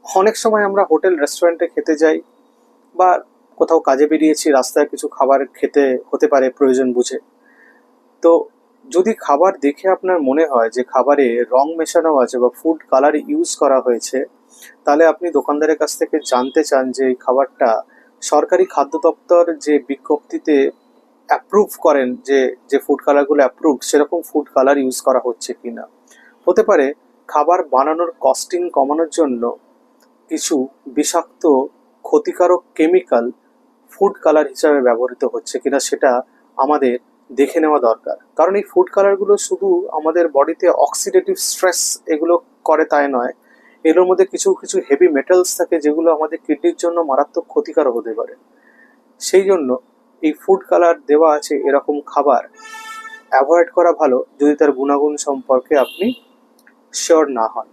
অনেক সময় আমরা হোটেল রেস্টুরেন্টে খেতে যাই বা কোথাও কাজে বেরিয়েছি, রাস্তায় কিছু খাবার খেতে হতে পারে প্রয়োজন বুঝে। তো যদি খাবার দেখে আপনার মনে হয় যে খাবারে রং মেশানো আছে বা ফুড কালার ইউজ করা হয়েছে, তাহলে আপনি দোকানদারের কাছ থেকে জানতে চান যে এই খাবারটা সরকারি খাদ্য দপ্তর যে বিজ্ঞপ্তিতে অ্যাপ্রুভ করেন, যে যে ফুড কালারগুলো অ্যাপ্রুভড সেরকম ফুড কালার ইউজ করা হচ্ছে কিনা। হতে পারে খাবার বানানোর কস্টিং কমানোর জন্য কিছু বিষাক্ত ক্ষতিকারক কেমিক্যাল ফুড কালার হিসাবে ব্যবহৃত হচ্ছে কিনা, সেটা আমাদের দেখে নেওয়া দরকার। কারণ এই ফুড কালারগুলো শুধু আমাদের বডিতে অক্সিডেটিভ স্ট্রেস এগুলো করে তাই নয়, এগুলোর মধ্যে কিছু কিছু হেভি মেটালস থাকে যেগুলো আমাদের কিডনির জন্য মারাত্মক ক্ষতিকারক হতে পারে। সেই জন্য এই ফুড কালার দেওয়া আছে এরকম খাবার অ্যাভয়েড করা ভালো, যদি তার গুণাগুণ সম্পর্কে আপনি শিওর না হন।